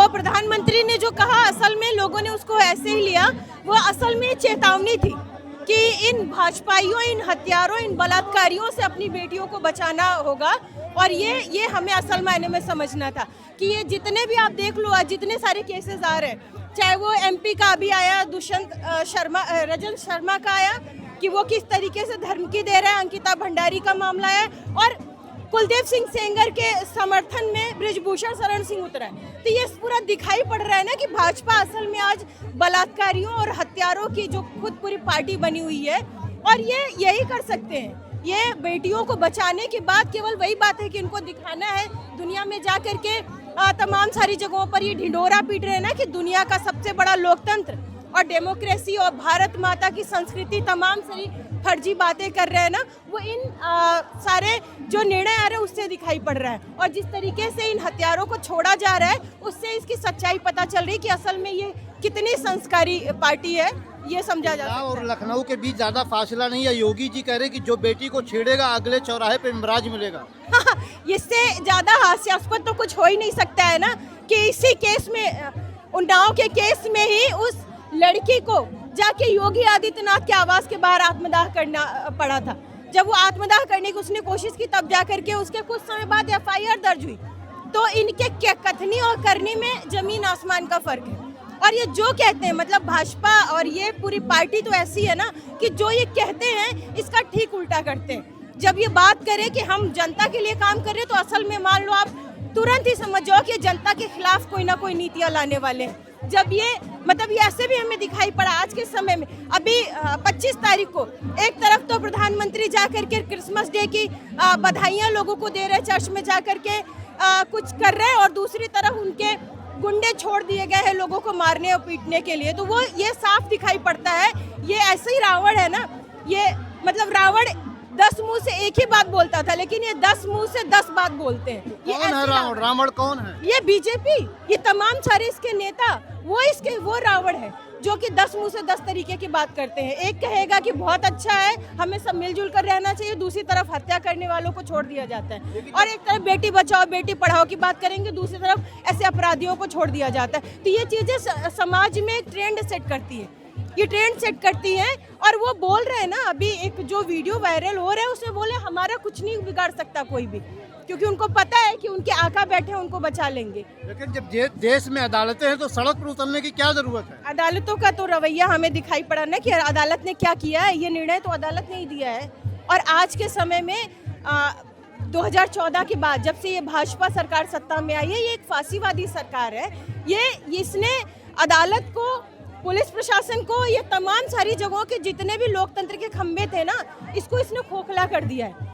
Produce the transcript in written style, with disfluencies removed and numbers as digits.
वो प्रधानमंत्री ने जो कहा असल में लोगों ने उसको ऐसे ही लिया, वो असल में चेतावनी थी कि इन भाजपाइयों, इन हत्यारों, इन बलात्कारियों से अपनी बेटियों को बचाना होगा। और ये हमें असल मायने में समझना था कि ये जितने भी आप देख लो, आज जितने सारे केसेस आ रहे हैं, चाहे वो एमपी का अभी आया दुष्यंत शर्मा, रजन शर्मा का आया कि वो किस तरीके से धमकी दे रहा है, अंकिता भंडारी का मामला है, और कुलदीप सिंह सेंगर के समर्थन में ब्रिजभूषण शरण सिंह उतरा है। तो ये पूरा दिखाई पड़ रहा है ना कि भाजपा असल में आज बलात्कारियों और हत्यारों की जो खुद पूरी पार्टी बनी हुई है, और ये यही कर सकते हैं। ये बेटियों को बचाने के बाद केवल वही बात है कि इनको दिखाना है दुनिया में जा करके, तमाम सारी जगहों पर ये ढिंढोरा पीट रहे हैं ना कि दुनिया का सबसे बड़ा लोकतंत्र और डेमोक्रेसी और भारत माता की संस्कृति, तमाम सारी फर्जी बातें कर रहे हैं ना, वो इन सारे जो निर्णय आ रहे हैं उससे दिखाई पड़ रहा है। और जिस तरीके से इन हत्यारों को छोड़ा जा रहा है उससे इसकी सच्चाई पता चल रही है कि असल में ये कितनी संस्कारी पार्टी है, ये समझा जा सकता है। और लखनऊ के बीच ज्यादा फासला नहीं है। योगी जी कह रहे कि जो बेटी को छेड़ेगा अगले चौराहे पे इमराज मिलेगा। इससे ज्यादा हास्यास्पद तो कुछ हो ही नहीं सकता है ना कि इसी केस में, उन्नाव के केस में ही उस लड़की को जाके योगी आदित्यनाथ के आवास के बाहर आत्मदाह करना पड़ा था। जब वो आत्मदाह करने की उसने कोशिश की, तब जा करके उसके कुछ समय बाद एफआईआर दर्ज हुई। तो इनके कथनी और करनी में जमीन आसमान का फर्क है। और ये जो कहते हैं, मतलब भाजपा और ये पूरी पार्टी तो ऐसी है ना कि जो ये कहते हैं इसका ठीक उल्टा करते हैं। जब ये बात करें कि हम जनता के लिए काम कर रहे हैं, तो असल में मान लो आप तुरंत ही समझ जाओ कि जनता के खिलाफ कोई ना कोई नीतियां लाने वाले हैं। जब ये मतलब ये ऐसे भी हमें दिखाई पड़ा आज के समय में। अभी 25 तारीख को एक तरफ तो प्रधानमंत्री जा करके क्रिसमस डे की बधाइयां लोगों को दे रहे, चर्च में जा करके कुछ कर रहे हैं, और दूसरी तरफ उनके गुंडे छोड़ दिए गए हैं लोगों को मारने और पीटने के लिए। तो वो ये साफ दिखाई पड़ता है, ये ऐसे ही रावण है ना। ये मतलब रावण 10 मुंह से एक ही बात बोलता था, लेकिन ये 10 मुंह से 10 बात बोलते हैं। ये कौन है रावण? रावण कौन है? ये बीजेपी, ये तमाम सारे इसके नेता, वो रावण है जो कि 10 मुंह से 10 तरीके की बात करते हैं। एक कहेगा कि बहुत अच्छा है, हमें सब मिलजुल कर रहना चाहिए, दूसरी तरफ हत्या करने वालों को छोड़ दिया जाता है। और एक तरफ बेटी बचाओ बेटी पढ़ाओ की बात करेंगे, दूसरी तरफ ऐसे अपराधियों को छोड़ दिया जाता है। तो ये चीजें समाज में एक ट्रेंड सेट करती है, ये ट्रेंड सेट करती है। और वो बोल रहे हैं ना, अभी एक जो वीडियो वायरल हो रहा है उसमें बोले हमारा कुछ नहीं बिगाड़ सकता कोई भी, क्योंकि उनको पता है कि उनके आका बैठे हैं, उनको बचा लेंगे। लेकिन जब देश में अदालतें हैं तो सड़क पर उतरने की क्या जरूरत है? अदालतों का तो रवैया हमें दिखाई पड़ा ना कि अदालत ने क्या किया है। ये निर्णय तो अदालत ने ही दिया है। और आज के समय में 2014 के बाद जब से ये भाजपा सरकार सत्ता में आई है, ये एक फांसीवादी सरकार है। इसने अदालत को, पुलिस प्रशासन को, ये तमाम सारी जगहों के जितने भी लोकतंत्र के खंभे थे ना, इसको इसने खोखला कर दिया है।